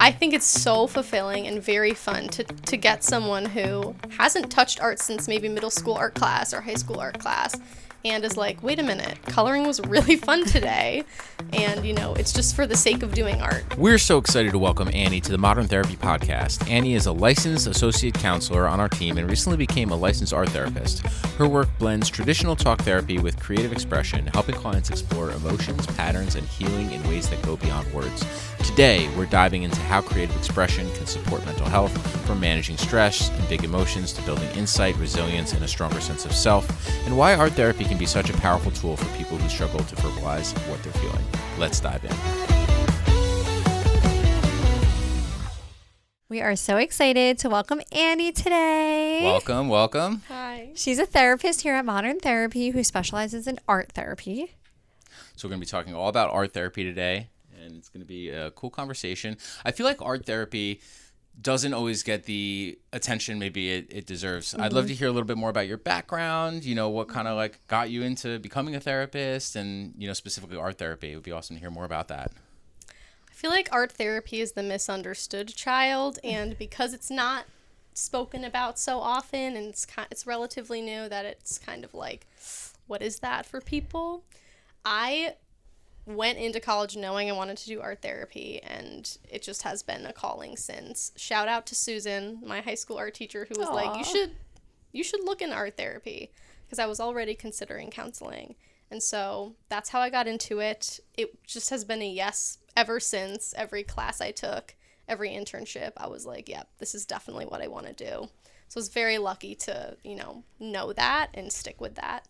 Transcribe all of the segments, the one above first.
I think it's so fulfilling and very fun to get someone who hasn't touched art since maybe middle school art class or high school art class and is like, wait a minute, coloring was really fun today. And, it's just for the sake of doing art. We're so excited to welcome Annie to the Modern Therapy Podcast. Annie is a licensed associate counselor on our team and recently became a licensed art therapist. Her work blends traditional talk therapy with creative expression, helping clients explore emotions, patterns, and healing in ways that go beyond words. Today, we're diving into how creative expression can support mental health, from managing stress and big emotions to building insight, resilience, and a stronger sense of self, and why art therapy can be such a powerful tool for people who struggle to verbalize what they're feeling. Let's dive in. We are so excited to welcome Annie today. Welcome. Hi. She's a therapist here at Modern Therapy who specializes in art therapy. So we're going to be talking all about art therapy today, and it's going to be a cool conversation. I feel like art therapy doesn't always get the attention maybe it deserves. Mm-hmm. I'd love to hear a little bit more about your background, what kind of got you into becoming a therapist and, specifically art therapy. It would be awesome to hear more about that. I feel like art therapy is the misunderstood child, and because it's not spoken about so often and it's relatively new, that it's kind of like, what is that for people? I went into college knowing I wanted to do art therapy, and it just has been a calling since. Shout out to Susan, my high school art teacher, who was Aww. like, you should look in art therapy, because I was already considering counseling. And so that's how I got into it. It just has been a yes ever since. Every class I took, every internship, I was like, yep, this is definitely what I want to do. So I was very lucky to, know that and stick with that.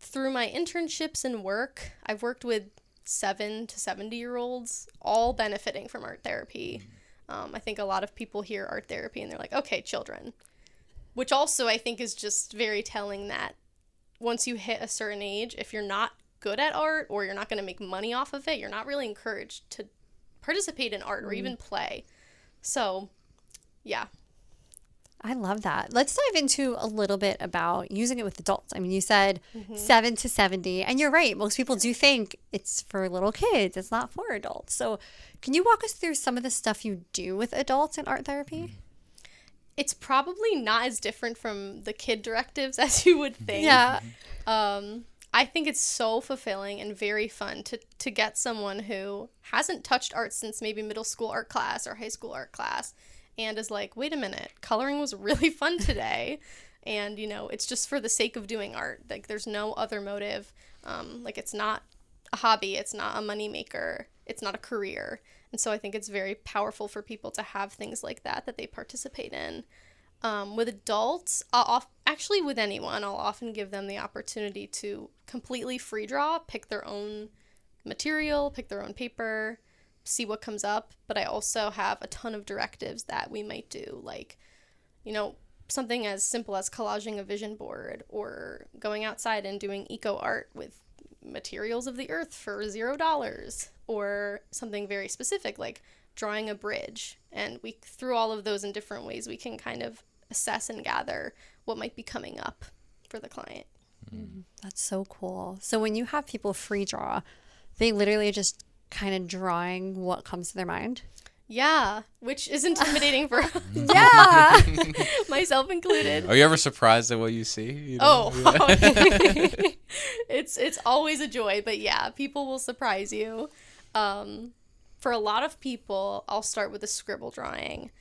Through my internships and work, I've worked with 7 to 70-year-olds, all benefiting from art therapy. I think a lot of people hear art therapy and they're like, okay, children. Which also I think is just very telling that once you hit a certain age, if you're not good at art or you're not going to make money off of it, you're not really encouraged to participate in art or even play. So, yeah. I love that. Let's dive into a little bit about using it with adults. I mean, you said 7 to 70, and you're right. Most people do think it's for little kids. It's not for adults. So can you walk us through some of the stuff you do with adults in art therapy? It's probably not as different from the kid directives as you would think. Yeah. I think it's so fulfilling and very fun to get someone who hasn't touched art since maybe middle school art class or high school art class and is like, wait a minute, coloring was really fun today. And, it's just for the sake of doing art. Like, there's no other motive. It's not a hobby. It's not a moneymaker. It's not a career. And so I think it's very powerful for people to have things like that they participate in. With adults, actually with anyone, I'll often give them the opportunity to completely free draw, pick their own material, pick their own paper, see what comes up. But I also have a ton of directives that we might do, like, something as simple as collaging a vision board or going outside and doing eco art with materials of the earth for $0, or something very specific like drawing a bridge. And through all of those in different ways, we can kind of assess and gather what might be coming up for the client. That's so cool. So when you have people free draw, they literally just kind of drawing what comes to their mind? Yeah, which is intimidating for Yeah. myself included. Are you ever surprised at what you see? It's always a joy, but yeah, people will surprise you. For a lot of people, I'll start with a scribble drawing.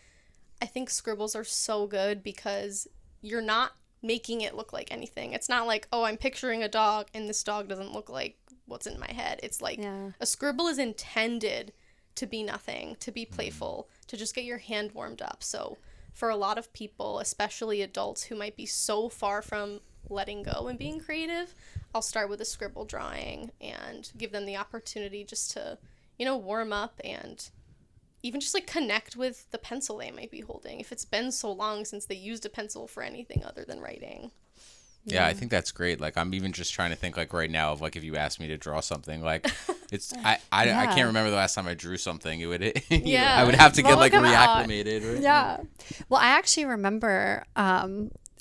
I think scribbles are so good because you're not making it look like anything. It's not like, oh, I'm picturing a dog and this dog doesn't look like what's in my head. It's like a scribble is intended to be nothing, to be playful, to just get your hand warmed up. So for a lot of people, especially adults who might be so far from letting go and being creative, I'll start with a scribble drawing and give them the opportunity just to, warm up and even just connect with the pencil they might be holding if it's been so long since they used a pencil for anything other than writing. Yeah, I think that's great. I'm even just trying to think right now of if you asked me to draw something, it's I can't remember the last time I drew something. It would I would have to get reacclimated. Right? Yeah. Well, I actually remember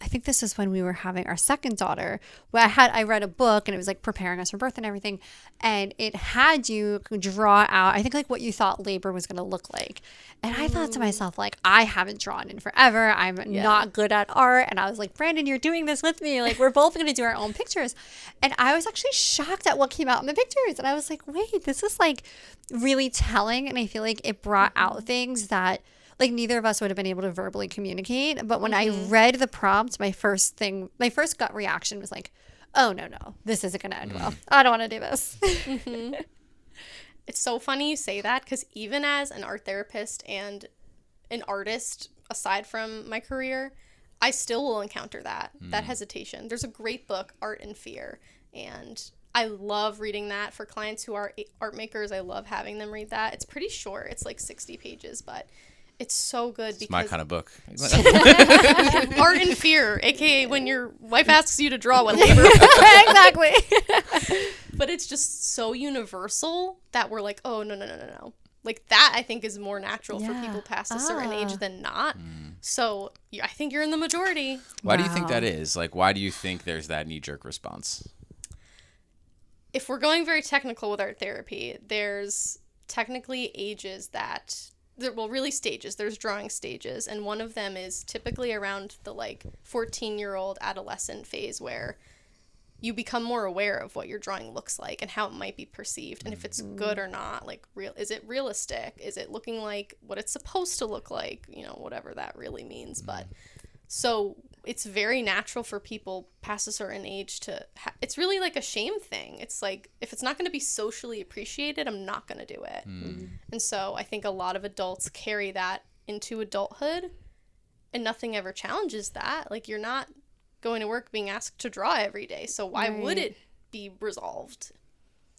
I think this is when we were having our second daughter, where I read a book and it was like preparing us for birth and everything. And it had you draw out, I think like what you thought labor was going to look like. And I thought to myself, like, I haven't drawn in forever. I'm not good at art. And I was like, Brandon, you're doing this with me. Like, we're both going to do our own pictures. And I was actually shocked at what came out in the pictures. And I was like, wait, this is like really telling. And I feel like it brought out things that like neither of us would have been able to verbally communicate. But when I read the prompt, my first gut reaction was like, oh, no, this isn't going to end well. I don't want to do this. It's so funny you say that, because even as an art therapist and an artist, aside from my career, I still will encounter that hesitation. There's a great book, Art and Fear, and I love reading that for clients who are art makers. I love having them read that. It's pretty short. It's like 60 pages, but it's so good. It's my kind of book. Art and Fear, aka when your wife asks you to draw what labor. Exactly. But it's just so universal that we're like, oh, no. Like that, I think, is more natural for people past a certain age than not. So I think you're in the majority. Why do you think that is? Like, why do you think there's that knee-jerk response? If we're going very technical with art therapy, there's technically ages that... really stages. There's drawing stages, and one of them is typically around the like 14-year-old adolescent phase, where you become more aware of what your drawing looks like and how it might be perceived, and if it's good or not. Like, is it realistic? Is it looking like what it's supposed to look like? You know, whatever that really means. But so it's very natural for people past a certain age to it's really like a shame thing. It's like, if it's not going to be socially appreciated, I'm not going to do it. And so I think a lot of adults carry that into adulthood, and nothing ever challenges that. Like, you're not going to work being asked to draw every day, so why would it be resolved?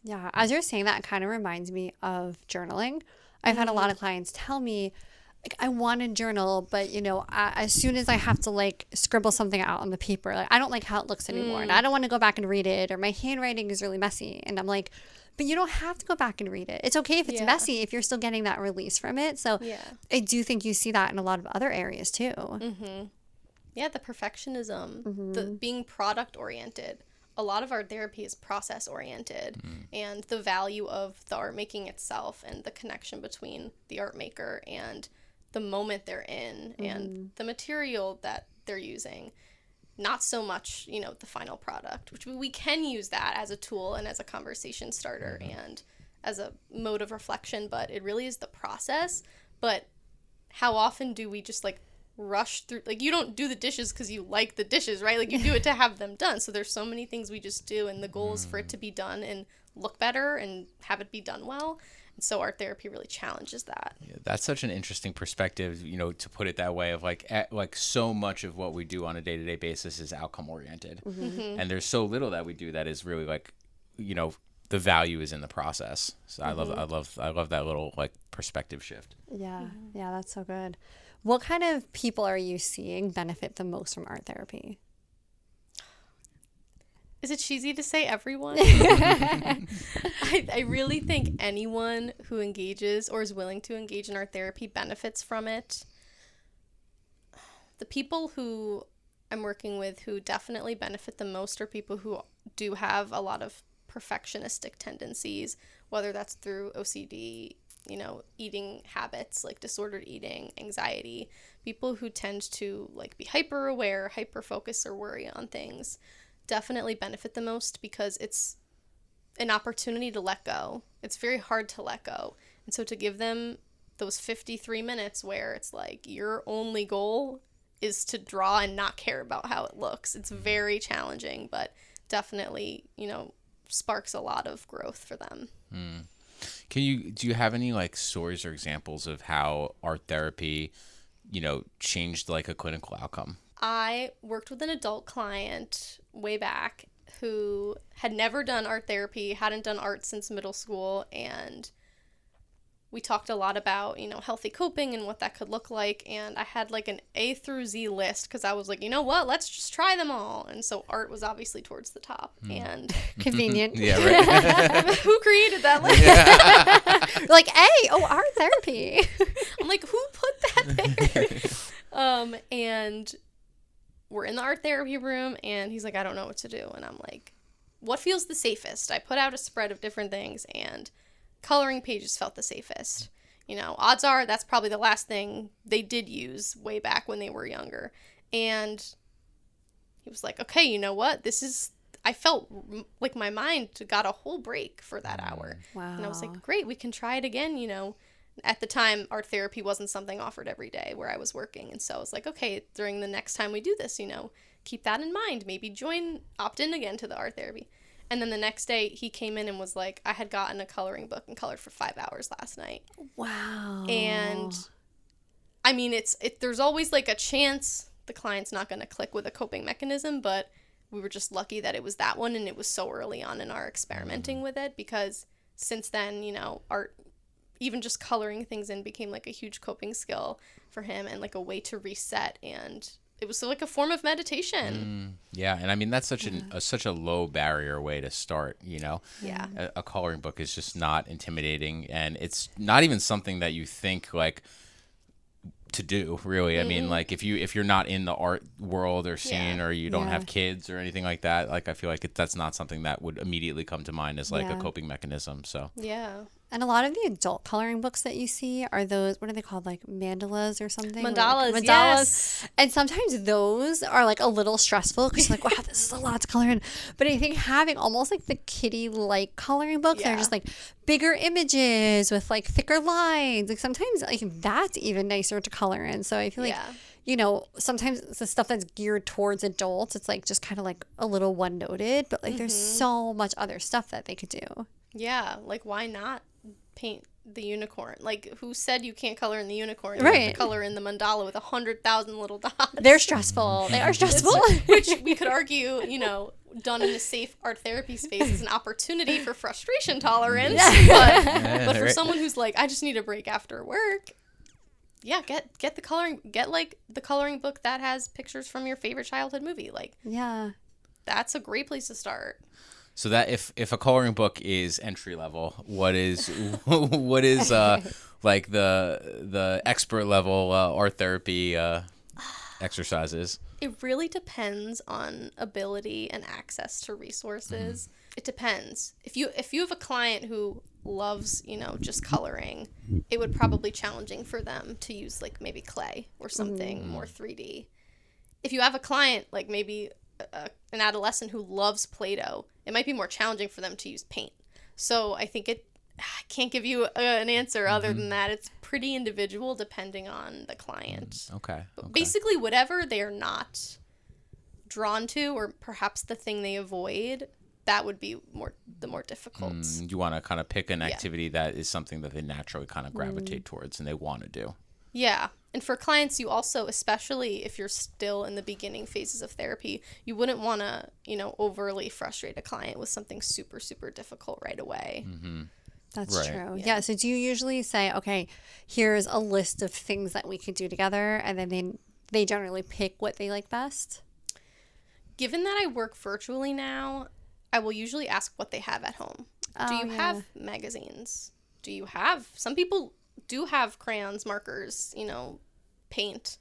Yeah, as you're saying that, it kind of reminds me of journaling. I've had a lot of clients tell me, like, I want to journal, but, you know, as soon as I have to, like, scribble something out on the paper, like, I don't like how it looks anymore, and I don't want to go back and read it, or my handwriting is really messy. And I'm like, but you don't have to go back and read it. It's okay if it's messy, if you're still getting that release from it. So I do think you see that in a lot of other areas, too. Yeah, the perfectionism, the being product-oriented. A lot of art therapy is process-oriented, and the value of the art making itself and the connection between the art maker and the moment they're in and the material that they're using. Not so much, you know, the final product, which we can use that as a tool and as a conversation starter and as a mode of reflection, but it really is the process. But how often do we just, like, rush through? Like, you don't do the dishes because you like the dishes, right? Like, you do it to have them done. So there's so many things we just do, and the goal is for it to be done and look better and have it be done well. And so art therapy really challenges that. Yeah, that's such an interesting perspective, you know, to put it that way, of like so much of what we do on a day-to-day basis is outcome oriented. And there's so little that we do that is really, like, you know, the value is in the process. So I love that little, like, perspective shift. Yeah. Yeah, that's so good. What kind of people are you seeing benefit the most from art therapy? Is it cheesy to say everyone? I really think anyone who engages or is willing to engage in art therapy benefits from it. The people who I'm working with who definitely benefit the most are people who do have a lot of perfectionistic tendencies, whether that's through OCD, you know, eating habits like disordered eating, anxiety, people who tend to, like, be hyper aware, hyper focus, or worry on things definitely benefit the most, because it's an opportunity to let go. It's very hard to let go. And so to give them those 53 minutes where it's like your only goal is to draw and not care about how it looks, it's very challenging, but definitely, you know, sparks a lot of growth for them. Do you have any, like, stories or examples of how art therapy, you know, changed, like, a clinical outcome? I worked with an adult client way back who had never done art therapy, hadn't done art since middle school, and we talked a lot about, you know, healthy coping and what that could look like, and I had, like, an A through Z list, because I was like, you know what, let's just try them all. And so art was obviously towards the top. And Convenient. Yeah, right. who created that list? Like, hey, art therapy. I'm like, who put that there? And we're in the art therapy room, and he's like, I don't know what to do. And I'm like, what feels the safest? I put out a spread of different things, and coloring pages felt the safest. You know, odds are that's probably the last thing they did use way back when they were younger. And he was like, okay, you know what? I felt like my mind got a whole break for that hour. Wow. And I was like, great, we can try it again, you know. At the time, art therapy wasn't something offered every day where I was working. And so I was like, okay, during the next time we do this, you know, keep that in mind. Maybe opt in again to the art therapy. And then the next day he came in and was like, I had gotten a coloring book and colored for 5 hours last night. Wow. And I mean, there's always like a chance the client's not going to click with a coping mechanism, but we were just lucky that it was that one, and it was so early on in our experimenting with it, because since then, you know, art, even just coloring things in, became like a huge coping skill for him and like a way to reset, and it was like a form of meditation. Yeah, and I mean that's such a low barrier way to start, you know. Yeah. A coloring book is just not intimidating, and it's not even something that you think like to do, really. I mean, like if you're not in the art world or scene, or you don't have kids or anything like that, like I feel like that's not something that would immediately come to mind as like a coping mechanism. So Yeah. And a lot of the adult coloring books that you see are those, what are they called, like mandalas or something? Mandalas, Like, yes. And sometimes those are like a little stressful because you're like, wow, this is a lot to color in. But I think having almost like the kiddie-like coloring books that are just like bigger images with like thicker lines, like sometimes like that's even nicer to color in. So I feel like, you know, sometimes the stuff that's geared towards adults, it's like just kind of like a little one-noted, but like there's so much other stuff that they could do. Yeah, like why not paint the unicorn? Like, who said you can't color in the unicorn? You Right. have to color in the mandala with 100,000 little dots. They're stressful. They are stressful. Which we could argue, you know, done in a safe art therapy space is an opportunity for frustration tolerance. But for someone who's like, I just need a break after work, yeah, get the coloring book that has pictures from your favorite childhood movie. Like, Yeah. that's a great place to start. So that if a coloring book is entry level, what is like the expert level art therapy exercises? It really depends on ability and access to resources. It depends. If you have a client who loves, you know, just coloring, it would probably be challenging for them to use like maybe clay or something more 3D. If you have a client like maybe an adolescent who loves Play-Doh, it might be more challenging for them to use paint. So I think I can't give you an answer other than that. It's pretty individual depending on the client. Okay. But basically, whatever they are not drawn to, or perhaps the thing they avoid, that would be the more difficult. You want to kind of pick an activity that is something that they naturally kind of gravitate towards and they want to do. Yeah. And for clients, you also, especially if you're still in the beginning phases of therapy, you wouldn't want to, you know, overly frustrate a client with something super, super difficult right away. That's true. Yeah. So do you usually say, okay, here's a list of things that we could do together, and then they generally pick what they like best? Given that I work virtually now, I will usually ask what they have at home. Do you have magazines? Do you have, some people do have crayons, markers, you know, paint.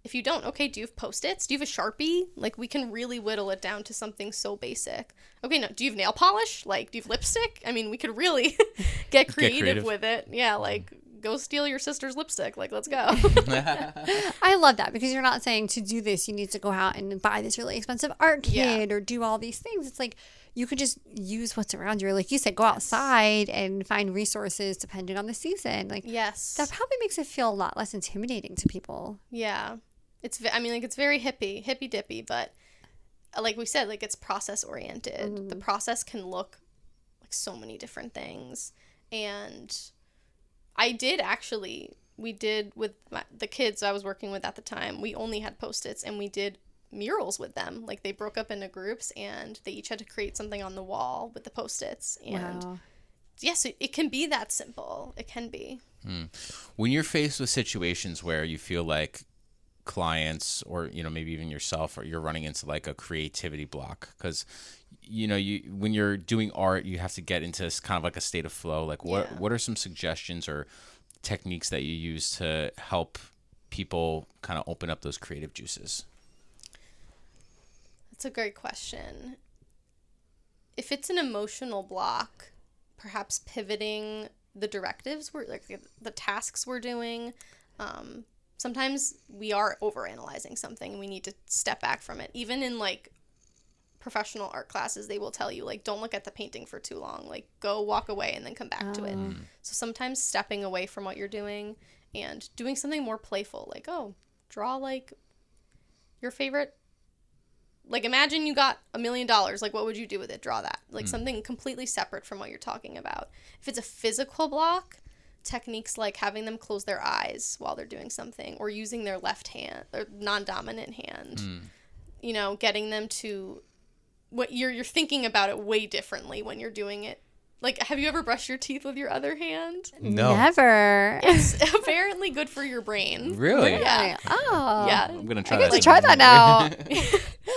If you don't, okay, do you have Post-its? Do you have a Sharpie? Like, we can really whittle it down to something so basic. Okay, no, do you have nail polish? Like, do you have lipstick? I mean, we could really get creative with it. Yeah, like, go steal your sister's lipstick. Like, let's go. I love that, because you're not saying to do this, you need to go out and buy this really expensive art kit or do all these things. It's like, you could just use what's around you. Like you said, go outside and find resources depending on the season. Like, that probably makes it feel a lot less intimidating to people. Yeah. It's very hippy dippy, but like we said, like it's process oriented. The process can look like so many different things. And we did with the kids I was working with at the time, we only had Post-its, and we did murals with them. Like, they broke up into groups and they each had to create something on the wall with the Post-its. And yes, it can be that simple. It can be. When you're faced with situations where you feel like clients, or you know, maybe even yourself, or you're running into like a creativity block, because you know, when you're doing art, you have to get into kind of like a state of flow. Like, what are some suggestions or techniques that you use to help people kind of open up those creative juices? That's a great question. If it's an emotional block, perhaps pivoting the directives, the tasks we're doing. Sometimes we are overanalyzing something and we need to step back from it. Even in like professional art classes, they will tell you like, don't look at the painting for too long. Like, go walk away and then come back to it. So sometimes stepping away from what you're doing and doing something more playful, like, oh, draw like your favorite. Like, imagine you got $1 million. Like, what would you do with it? Draw that. Like, something completely separate from what you're talking about. If it's a physical block, techniques like having them close their eyes while they're doing something, or using their left hand, or non-dominant hand. You know, getting them to what you're thinking about it way differently when you're doing it. Like, have you ever brushed your teeth with your other hand? No. Never. It's apparently good for your brain. Really? Yeah. Oh. Yeah. I'm going to try I get that. to try that now.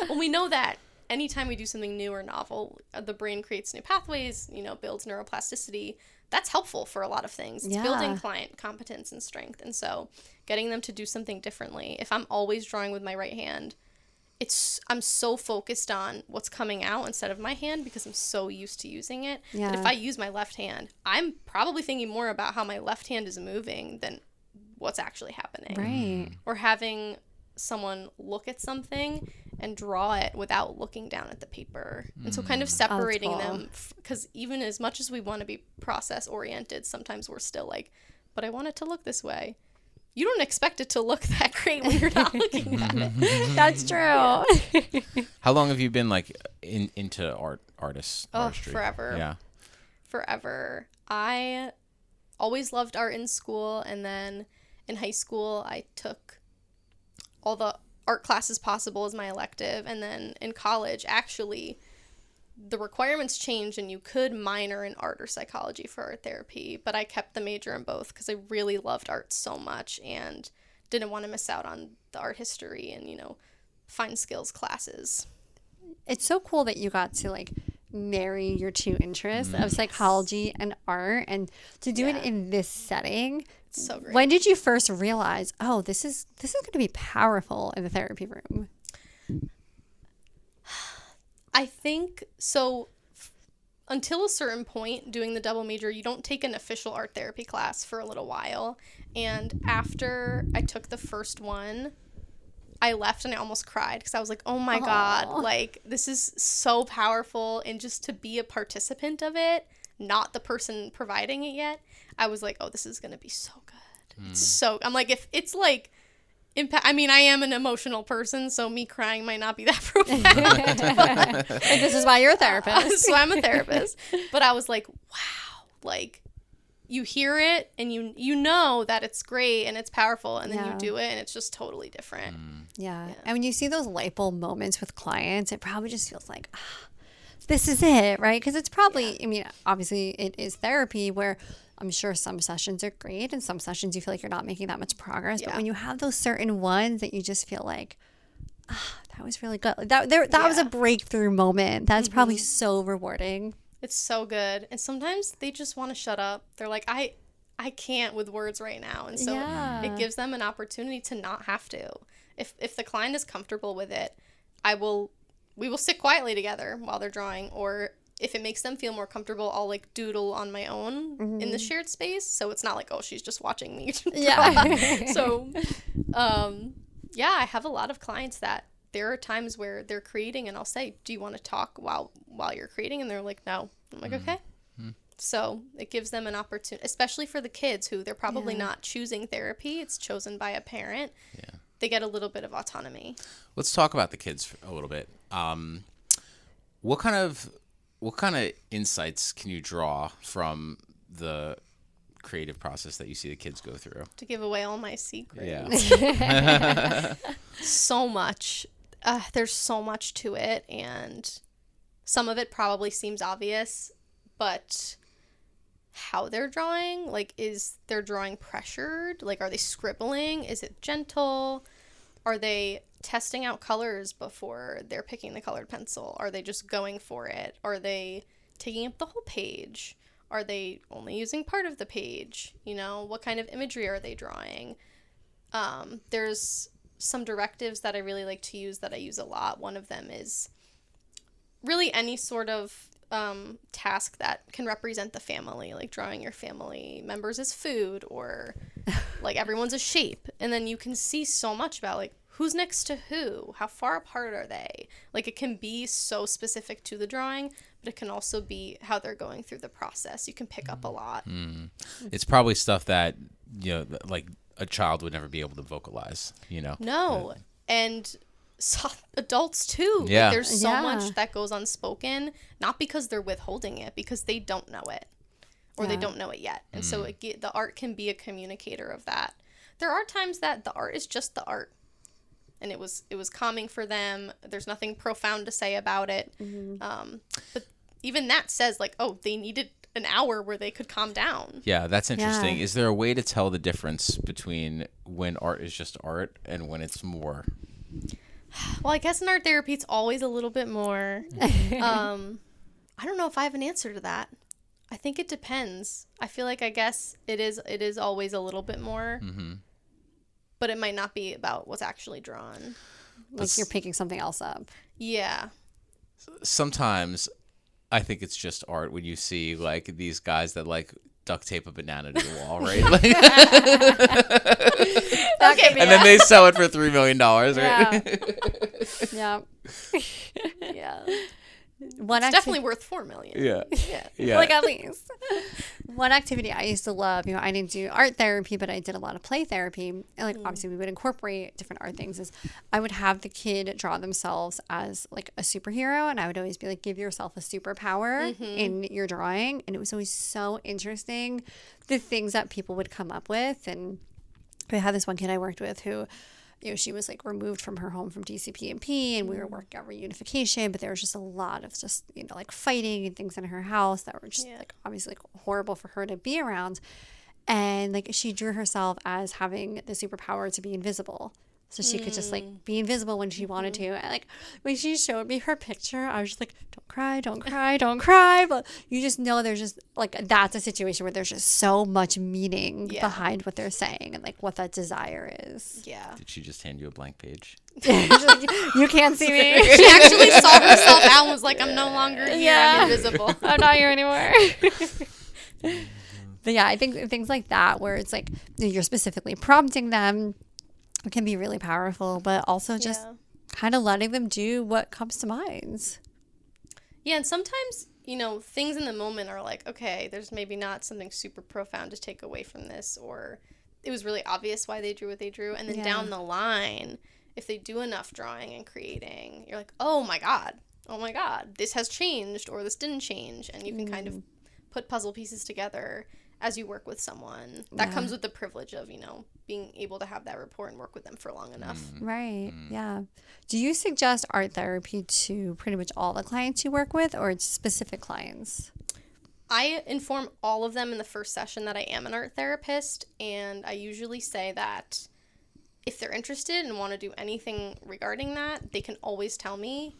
Well, we know that anytime we do something new or novel, the brain creates new pathways, you know, builds neuroplasticity. That's helpful for a lot of things. It's building client competence and strength. And so getting them to do something differently. If I'm always drawing with my right hand, I'm so focused on what's coming out instead of my hand because I'm so used to using it. Yeah. That if I use my left hand, I'm probably thinking more about how my left hand is moving than what's actually happening. Right. Or having someone look at something and draw it without looking down at the paper. And so kind of separating them, because even as much as we want to be process oriented, sometimes we're still like, but I want it to look this way. You don't expect it to look that great when you're not looking at it. That's true. Yeah. How long have you been like into artistry? Forever. Yeah. Forever. I always loved art in school, and then in high school I took all the art classes possible as my elective, and then in college, actually, the requirements changed and you could minor in art or psychology for art therapy, but I kept the major in both because I really loved art so much and didn't want to miss out on the art history and, you know, fine skills classes. It's so cool that you got to like marry your two interests of psychology and art, and to do it in this setting. It's so great. When did you first realize, oh, this is going to be powerful in the therapy room? I think so. Until a certain point, doing the double major, you don't take an official art therapy class for a little while. And after I took the first one, I left and I almost cried because I was like, oh my God, like, this is so powerful. And just to be a participant of it, not the person providing it yet, I was like, oh, this is going to be so good. So I'm like, if it's like, I mean, I am an emotional person, so me crying might not be that profound. And this is why you're a therapist. So I'm a therapist. But I was like, wow, like, you hear it and you know that it's great and it's powerful, and then you do it and it's just totally different. Yeah. And when you see those light bulb moments with clients, it probably just feels like, this is it, right? Because it's probably, I mean, obviously it is therapy where I'm sure some sessions are great and some sessions you feel like you're not making that much progress. But when you have those certain ones that you just feel like, that was really good. That was a breakthrough moment. That's probably so rewarding. It's so good. And sometimes they just want to shut up. They're like, I can't with words right now. And so it gives them an opportunity to not have to. If the client is comfortable with it, we will sit quietly together while they're drawing, or if it makes them feel more comfortable, I'll like doodle on my own in the shared space. So it's not like, oh, she's just watching me draw. So, I have a lot of clients that there are times where they're creating and I'll say, do you want to talk while you're creating? And they're like, no. I'm like, okay. So it gives them an opportunity, especially for the kids who they're probably not choosing therapy. It's chosen by a parent. Yeah. They get a little bit of autonomy. Let's talk about the kids a little bit. What kind of insights can you draw from the creative process that you see the kids go through? To give away all my secrets. Yeah. So much. There's so much to it, and some of it probably seems obvious, but how they're drawing, like, is their drawing pressured? Like, are they scribbling? Is it gentle? Are they testing out colors before they're picking the colored pencil? Are they just going for it? Are they taking up the whole page? Are they only using part of the page? You know, what kind of imagery are they drawing? There's some directives that I really like to use that I use a lot. One of them is really any sort of task that can represent the family, like drawing your family members as food, or like everyone's a shape. And then you can see so much about like who's next to who, how far apart are they. Like it can be so specific to the drawing, but it can also be how they're going through the process. You can pick up a lot. It's probably stuff that, like a child would never be able to vocalize, No. And so adults too. Yeah. Like, there's so much that goes unspoken, not because they're withholding it, because they don't know it, or they don't know it yet. And so the art can be a communicator of that. There are times that the art is just the art, and it was calming for them. There's nothing profound to say about it. But even that says like, oh, they needed an hour where they could calm down. Yeah, that's interesting. Yeah. Is there a way to tell the difference between when art is just art and when it's more? Well, I guess in art therapy, it's always a little bit more. I don't know if I have an answer to that. I think it depends. I feel like I guess it is always a little bit more, but it might not be about what's actually drawn. Like you're picking something else up. Yeah. Sometimes I think it's just art when you see like these guys that like duct tape a banana to the wall, right? Like, Okay. and then they sell it for $3 million, right? Yeah. Yeah. One It's definitely worth $4 million. Yeah. Yeah. Like at least. One activity I used to love, I didn't do art therapy, but I did a lot of play therapy. And like obviously we would incorporate different art things. Is I would have the kid draw themselves as like a superhero, and I would always be like, give yourself a superpower in your drawing. And it was always so interesting the things that people would come up with. And I had this one kid I worked with who, she was like removed from her home from DCP&P, and we were working on reunification, but there was just a lot of just, like fighting and things in her house that were just like obviously like horrible for her to be around. And like she drew herself as having the superpower to be invisible. So she could just like be invisible when she wanted to. And like when she showed me her picture, I was just like, don't cry, don't cry, don't cry. But you just know there's just like, that's a situation where there's just so much meaning behind what they're saying and like what that desire is. Yeah. Did she just hand you a blank page? Like, you can't see me. She actually saw herself out and was like, I'm no longer here. I'm invisible. I'm not here anymore. But yeah, I think things like that where it's like you're specifically prompting them, it can be really powerful, but also just kind of letting them do what comes to mind. Yeah, and sometimes, things in the moment are like, okay, there's maybe not something super profound to take away from this, or it was really obvious why they drew what they drew. And then down the line, if they do enough drawing and creating, you're like, oh my God, this has changed, or this didn't change. And you can kind of put puzzle pieces together as you work with someone. That comes with the privilege of, being able to have that rapport and work with them for long enough. Right. Yeah. Do you suggest art therapy to pretty much all the clients you work with, or specific clients? I inform all of them in the first session that I am an art therapist, and I usually say that if they're interested and want to do anything regarding that, they can always tell me.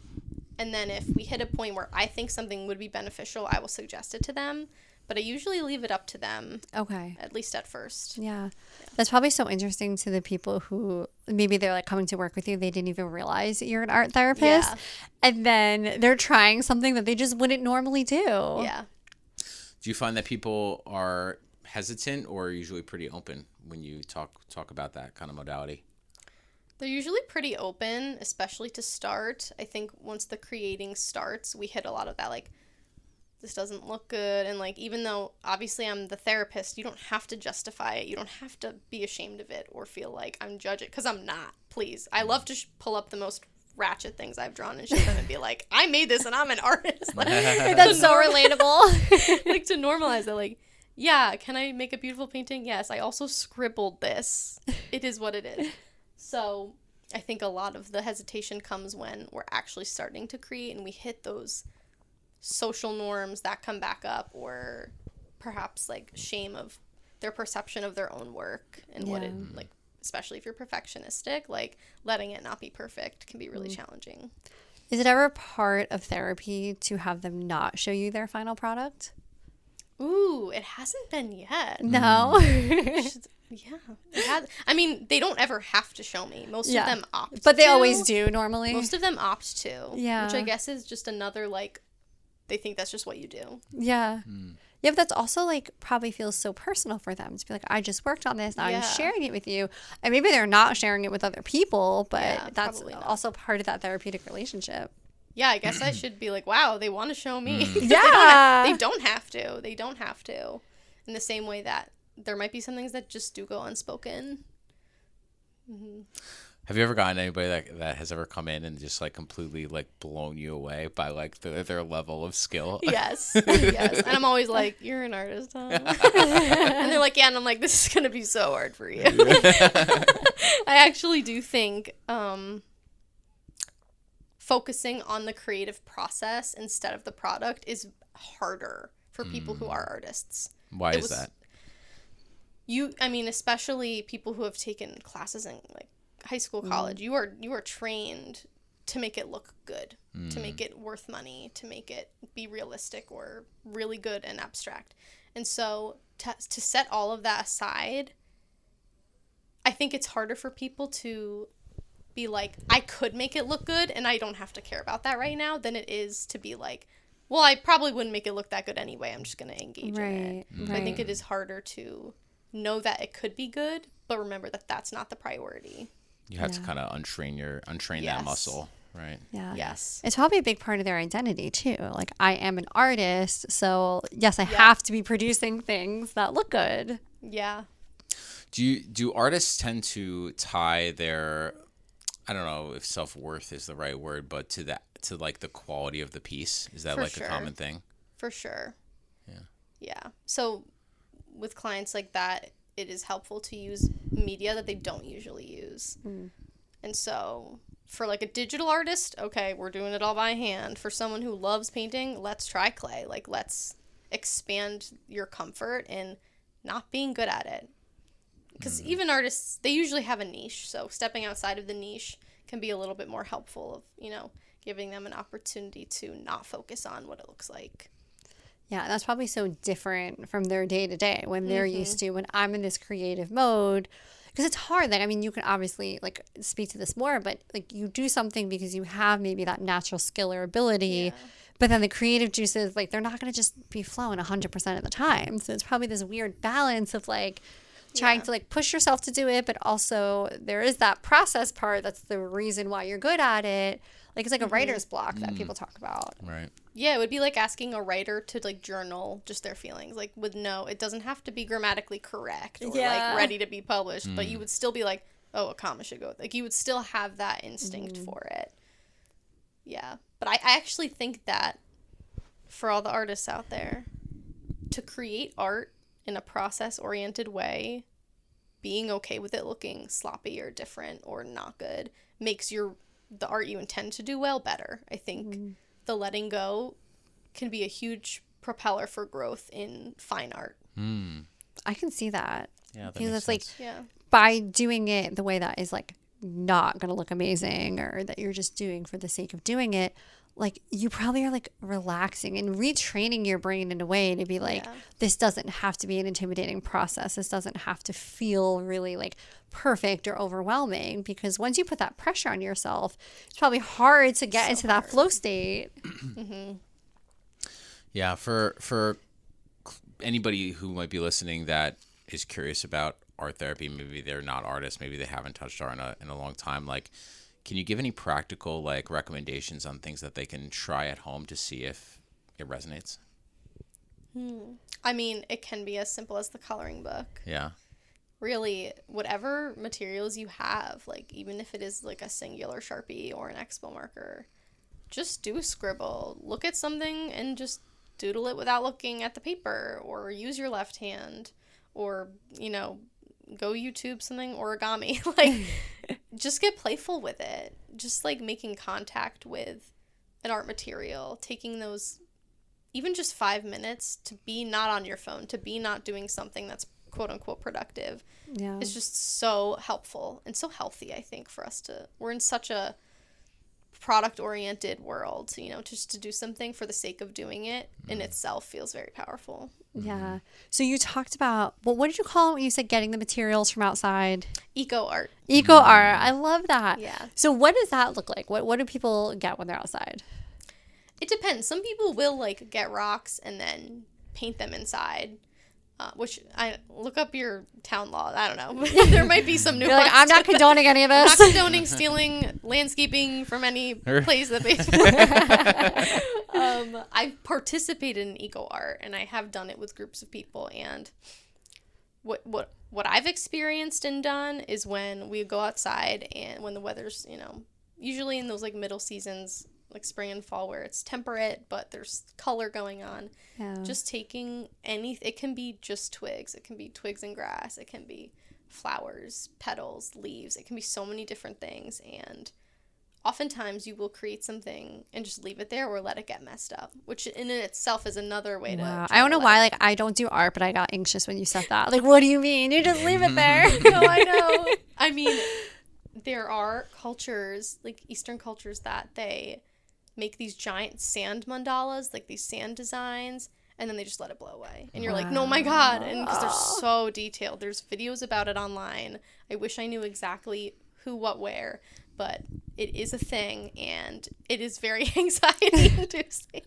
And then if we hit a point where I think something would be beneficial, I will suggest it to them. But I usually leave it up to them. Okay. At least at first. Yeah. That's probably so interesting to the people who maybe they're like coming to work with you. They didn't even realize that you're an art therapist. Yeah. And then they're trying something that they just wouldn't normally do. Yeah. Do you find that people are hesitant or usually pretty open when you talk about that kind of modality? They're usually pretty open, especially to start. I think once the creating starts, we hit a lot of that, like, this doesn't look good. And like, even though obviously I'm the therapist, you don't have to justify it. You don't have to be ashamed of it or feel like I'm judging, because I'm not. Please. I love to pull up the most ratchet things I've drawn and show them and be like, I made this and I'm an artist. Like, that's so relatable. Like, to normalize it, like, yeah, can I make a beautiful painting? Yes. I also scribbled this. It is what it is. So I think a lot of the hesitation comes when we're actually starting to create and we hit those social norms that come back up, or perhaps like shame of their perception of their own work and what it, like, especially if you're perfectionistic, like letting it not be perfect can be really challenging. Is it ever part of therapy to have them not show you their final product? Ooh, it hasn't been yet. No. Yeah, it I mean, they don't ever have to show me. Most of them opt But they to. always do normally. Most of them opt to. Yeah. Which I guess is just another, like, they think that's just what you do. Yeah. Yeah, but that's also like probably feels so personal for them to be like, I just worked on this. Now I'm sharing it with you. And maybe they're not sharing it with other people, but that's also part of that therapeutic relationship. Yeah, I guess I should be like, wow, they want to show me. Yeah. They don't have to. They don't have to. In the same way that there might be some things that just do go unspoken. Have you ever gotten anybody that has ever come in and just like completely like blown you away by like their level of skill? Yes. Yes. And I'm always like, you're an artist, huh? And they're like, yeah. And I'm like, this is going to be so hard for you. I actually do think focusing on the creative process instead of the product is harder for people who are artists. Why is that? I mean, especially people who have taken classes in like high school, college, you are trained to make it look good, to make it worth money, to make it be realistic or really good and abstract. And so to set all of that aside, I think it's harder for people to be like, I could make it look good and I don't have to care about that right now, than it is to be like, well, I probably wouldn't make it look that good anyway. I'm just going to engage in it. Right. I think it is harder to know that it could be good, but remember that that's not the priority. You have to kind of untrain that muscle, right? Yeah. Yes. It's probably a big part of their identity too. Like, I am an artist, so yes, I have to be producing things that look good. Yeah. Do artists tend to tie their, I don't know if self-worth is the right word, but to like the quality of the piece? Is that a common thing? For sure. Yeah. Yeah. So with clients like that, it is helpful to use media that they don't usually use. And so for like a digital artist, okay, we're doing it all by hand. For someone who loves painting, let's try clay. Like, let's expand your comfort in not being good at it. Because even artists, they usually have a niche. So stepping outside of the niche can be a little bit more helpful of, giving them an opportunity to not focus on what it looks like. Yeah, that's probably so different from their day to day when they're used to, when I'm in this creative mode, because it's hard. Like, I mean, you can obviously like speak to this more, but like you do something because you have maybe that natural skill or ability, but then the creative juices, like, they're not going to just be flowing 100% of the time. So it's probably this weird balance of like trying to like push yourself to do it, but also there is that process part that's the reason why you're good at it. Like, it's like a writer's block that people talk about. Right. Yeah, it would be like asking a writer to like journal just their feelings. Like, it doesn't have to be grammatically correct or like ready to be published, but you would still be like, oh, a comma should go. Like, you would still have that instinct for it. Yeah. But I actually think that for all the artists out there, to create art in a process-oriented way, being okay with it looking sloppy or different or not good makes the art you intend to do well better. I think the letting go can be a huge propeller for growth in fine art. I can see that. Yeah, because it's sense. like by doing it the way that is like not going to look amazing, or that you're just doing for the sake of doing it, like, you probably are like relaxing and retraining your brain in a way to be like, this doesn't have to be an intimidating process. This doesn't have to feel really like perfect or overwhelming, because once you put that pressure on yourself, it's probably hard to get into that flow state. Yeah. For anybody who might be listening that is curious about art therapy, maybe they're not artists, maybe they haven't touched art in a long time, like, can you give any practical like recommendations on things that they can try at home to see if it resonates? I mean, it can be as simple as the coloring book. Yeah. Really, whatever materials you have, like, even if it is like a singular Sharpie or an Expo marker, just do a scribble. Look at something and just doodle it without looking at the paper, or use your left hand, or, go YouTube something origami. Like, just get playful with it. Just like making contact with an art material, taking those even just 5 minutes to be not on your phone, to be not doing something that's quote unquote productive, is just so helpful and so healthy. I think for us we're in such a product-oriented world, just to do something for the sake of doing it in itself feels very powerful. Yeah. So you talked about, well, what did you call it when you said getting the materials from outside? Eco art. Eco art. I love that. Yeah. So what does that look like? What do people get when they're outside? It depends. Some people will like get rocks and then paint them inside. Which I look up your town law. I don't know. There might be some nuance. I'm not condoning any of I'm this. not condoning stealing landscaping from any place that I've participated in eco art, and I have done it with groups of people. And what I've experienced and done is when we go outside and when the weather's usually in those like middle seasons, like spring and fall, where it's temperate but there's color going on. Yeah. Just taking it can be just twigs, it can be twigs and grass, it can be flowers, petals, leaves, it can be so many different things, and oftentimes you will create something and just leave it there or let it get messed up, which in itself is another way to Wow. I don't know why, like, I don't do art, but I got anxious when you said that. Like, what do you mean? You just leave it there. No, I know. I mean, there are cultures, like Eastern cultures, that they make these giant sand mandalas, like these sand designs, and then they just let it blow away. And you're like, no, my God. And because they're so detailed. There's videos about it online. I wish I knew exactly who, what, where, but it is a thing, and it is very anxiety-inducing.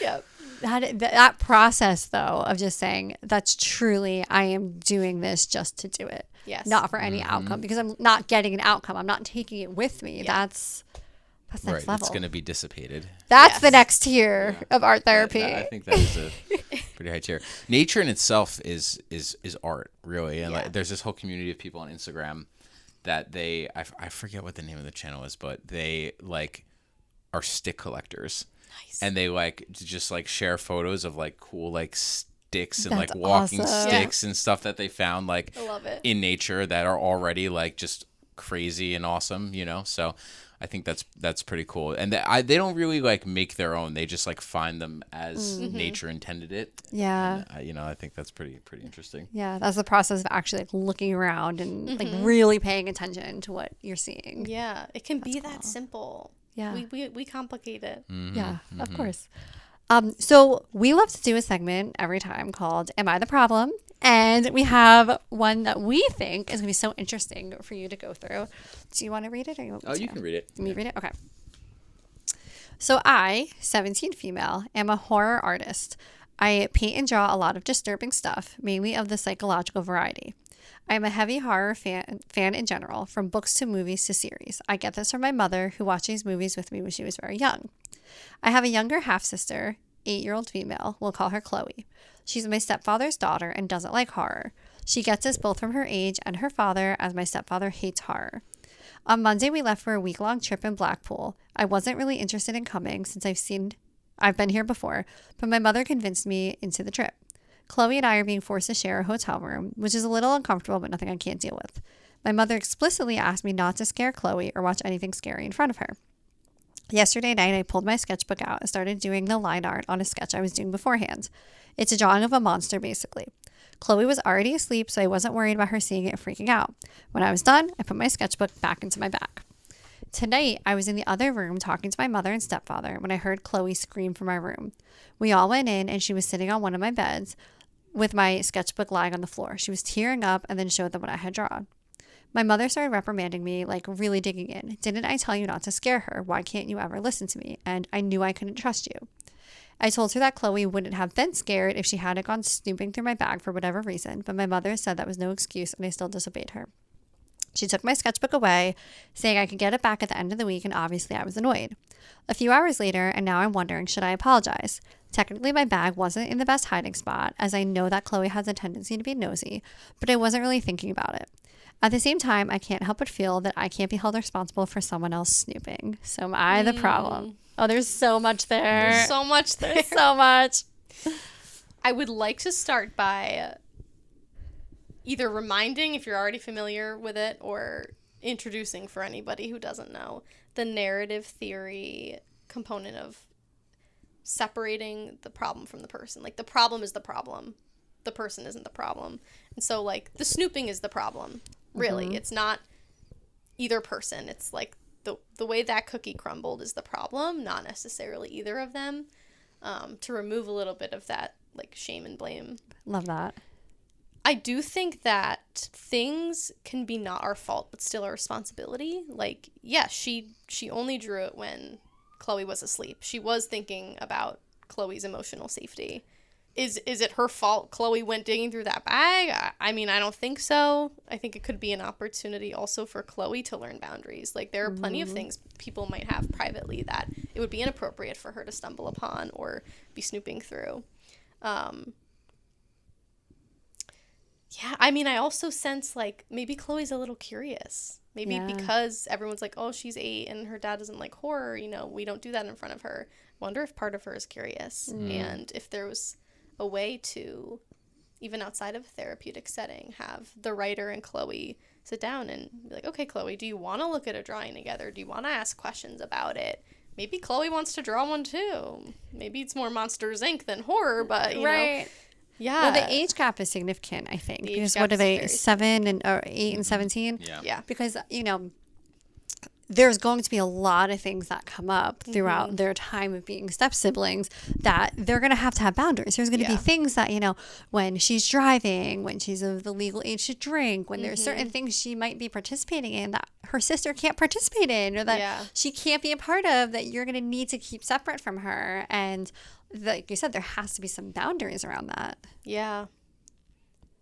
Yep. That process, though, of just saying, that's truly, I am doing this just to do it. Yes. Not for any outcome, because I'm not getting an outcome. I'm not taking it with me. Yeah. That's next level. It's going to be dissipated. That's the next tier of art therapy. I think that is a pretty high tier. Nature in itself is art, really. And like, there's this whole community of people on Instagram that I forget what the name of the channel is, but they like are stick collectors. Nice. And they like just like share photos of like cool like sticks and That's like walking awesome. sticks and stuff that they found like I love it. in nature that are already like just crazy and awesome, so I think that's pretty cool. And they don't really like make their own, they just like find them as nature intended it. Yeah. And, I think that's pretty interesting. Yeah, that's the process of actually like looking around and like really paying attention to what you're seeing. Yeah, it can be that simple. Yeah. We complicate it. Yeah, of course. So we love to do a segment every time called Am I the Problem? And we have one that we think is going to be so interesting for you to go through. Do you want to read it? Or you want me to? You can read it. Me read it? Okay. So I, 17 female, am a horror artist. I paint and draw a lot of disturbing stuff, mainly of the psychological variety. I am a heavy horror fan in general, from books to movies to series. I get this from my mother, who watched these movies with me when she was very young. I have a younger half-sister, 8-year-old female. We'll call her Chloe. She's my stepfather's daughter and doesn't like horror. She gets this both from her age and her father, as my stepfather hates horror. On Monday, we left for a week-long trip in Blackpool. I wasn't really interested in coming since I've been here before, but my mother convinced me into the trip. Chloe and I are being forced to share a hotel room, which is a little uncomfortable, but nothing I can't deal with. My mother explicitly asked me not to scare Chloe or watch anything scary in front of her. Yesterday night, I pulled my sketchbook out and started doing the line art on a sketch I was doing beforehand. It's a drawing of a monster, basically. Chloe was already asleep, so I wasn't worried about her seeing it and freaking out. When I was done, I put my sketchbook back into my bag. Tonight, I was in the other room talking to my mother and stepfather when I heard Chloe scream from my room. We all went in, and she was sitting on one of my beds with my sketchbook lying on the floor. She was tearing up and then showed them what I had drawn. My mother started reprimanding me, like really digging in. Didn't I tell you not to scare her? Why can't you ever listen to me? And I knew I couldn't trust you. I told her that Chloe wouldn't have been scared if she hadn't gone snooping through my bag for whatever reason, but my mother said that was no excuse, and I still disobeyed her. She took my sketchbook away, saying I could get it back at the end of the week, and obviously I was annoyed. A few hours later, and now I'm wondering, should I apologize? Technically, my bag wasn't in the best hiding spot, as I know that Chloe has a tendency to be nosy, but I wasn't really thinking about it. At the same time, I can't help but feel that I can't be held responsible for someone else snooping. So am I the problem? Oh, there's so much there. There's so much there. There's so much. I would like to start by either reminding, if you're already familiar with it, or introducing for anybody who doesn't know, the narrative theory component of separating the problem from the person. Like, the problem is the problem. The person isn't the problem. And so, like, the snooping is the problem. Really. It's not either person. It's, like, the way that cookie crumbled is the problem, not necessarily either of them. To remove a little bit of that like shame and blame. Love that. I do think that things can be not our fault, but still our responsibility. Like, yeah, she only drew it when Chloe was asleep. She was thinking about Chloe's emotional safety. Is it her fault Chloe went digging through that bag? I mean, I don't think so. I think it could be an opportunity also for Chloe to learn boundaries. Like, there are plenty of things people might have privately that it would be inappropriate for her to stumble upon or be snooping through. Yeah, I mean, I also sense, like, maybe Chloe's a little curious. Maybe because everyone's like, oh, she's 8 and her dad doesn't like horror, you know, we don't do that in front of her. Wonder if part of her is curious. And if there was a way to, even outside of a therapeutic setting, have the writer and Chloe sit down and be like, okay, Chloe, do you want to look at a drawing together? Do you want to ask questions about it? Maybe Chloe wants to draw one too. Maybe it's more Monsters, Inc. than horror, but, you know. Yeah. Well, the age gap is significant, I think. The age Because gap what are is they, very 7 and or 8 and 17? Yeah. Because, you know, there's going to be a lot of things that come up throughout their time of being step siblings that they're going to have boundaries. There's going to be things that, you know, when she's driving, when she's of the legal age to drink, when there's certain things she might be participating in that her sister can't participate in or that she can't be a part of, that you're going to need to keep separate from her. And like you said, there has to be some boundaries around that. Yeah.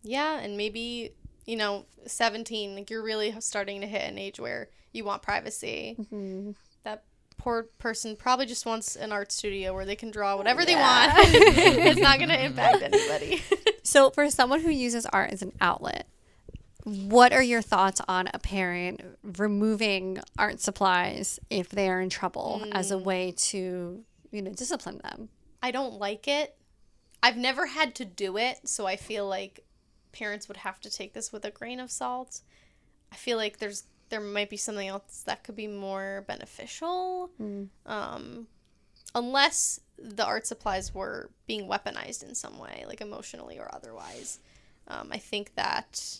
Yeah, and maybe, you know, 17, like you're really starting to hit an age where you want privacy. That poor person probably just wants an art studio where they can draw whatever they want. It's not going to impact anybody. So for someone who uses art as an outlet, what are your thoughts on a parent removing art supplies if they are in trouble as a way to, you know, discipline them? I don't like it. I've never had to do it, so I feel like parents would have to take this with a grain of salt. I feel like there might be something else that could be more beneficial. Unless the art supplies were being weaponized in some way, like emotionally or otherwise. I think that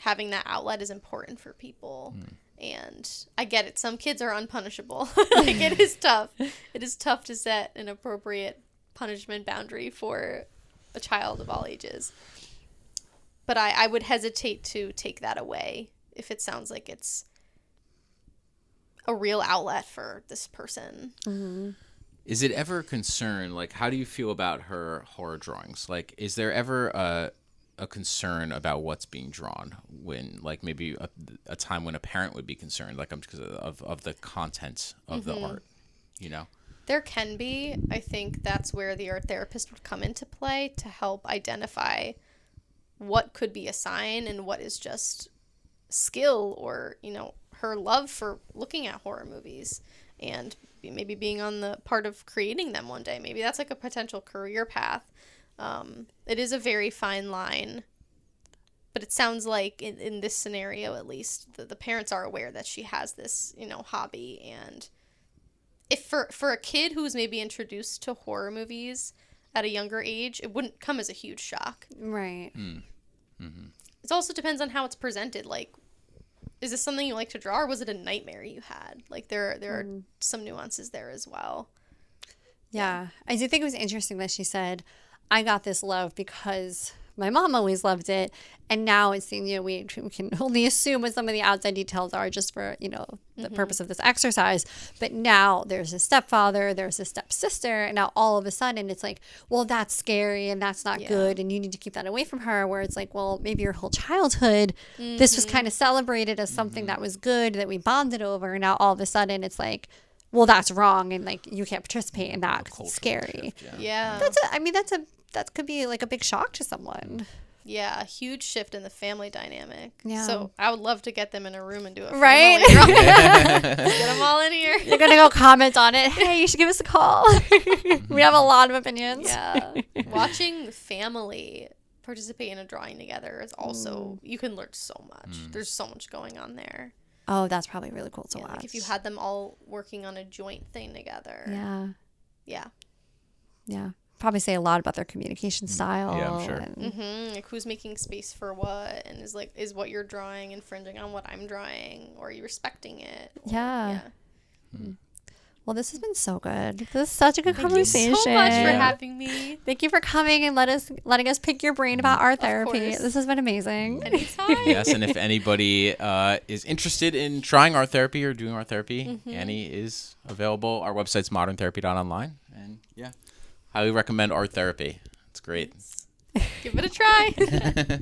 having that outlet is important for people. And I get it. Some kids are unpunishable. Like, it is tough. It is tough to set an appropriate punishment boundary for a child of all ages. But I would hesitate to take that away if it sounds like it's a real outlet for this person. Is it ever a concern, like, how do you feel about her horror drawings? Like, is there ever a concern about what's being drawn when, like, maybe a time when a parent would be concerned, like, because of the content of the art, you know? There can be. I think that's where the art therapist would come into play to help identify what could be a sign and what is just skill or, you know, her love for looking at horror movies and maybe being on the part of creating them one day. Maybe that's like a potential career path. It is a very fine line, but it sounds like in this scenario, at least, the parents are aware that she has this, you know, hobby. And if for a kid who's maybe introduced to horror movies at a younger age, it wouldn't come as a huge shock. Right. It also depends on how it's presented. Like, is this something you like to draw, or was it a nightmare you had? Like, there are some nuances there as well. Yeah. I do think it was interesting that she said, I got this love because my mom always loved it. And now it's, you know, we can only assume what some of the outside details are just for, you know, the purpose of this exercise. But now there's a stepfather, there's a stepsister, and now all of a sudden it's like, well, that's scary and that's not good and you need to keep that away from her. Where it's like, well, maybe your whole childhood, this was kind of celebrated as something that was good, that we bonded over. And now all of a sudden it's like, well, that's wrong and like you can't participate in that because it's scary. Shift, Yeah. That could be like a big shock to someone. Yeah, a huge shift in the family dynamic. Yeah. So I would love to get them in a room and do a family Right? drawing. Get them all in here. You're going to go comment on it. Hey, you should give us a call. We have a lot of opinions. Yeah. Watching family participate in a drawing together is also, you can learn so much. There's so much going on there. Oh, that's probably really cool to watch. Like if you had them all working on a joint thing together. Yeah. Yeah. Yeah. probably say a lot about their communication style. Yeah, I'm sure. And Like who's making space for what, and is what you're drawing infringing on what I'm drawing, or are you respecting it? Or, yeah. Well, this has been so good. This is such a good conversation. Thank you so much for Yeah. having me. Thank you for coming and letting us pick your brain about art therapy. course. This has been amazing. Anytime. Yes, and if anybody is interested in trying art therapy or doing art therapy, Annie is available. Our website's moderntherapy.online. And yeah, highly recommend art therapy. It's great. Give it a try.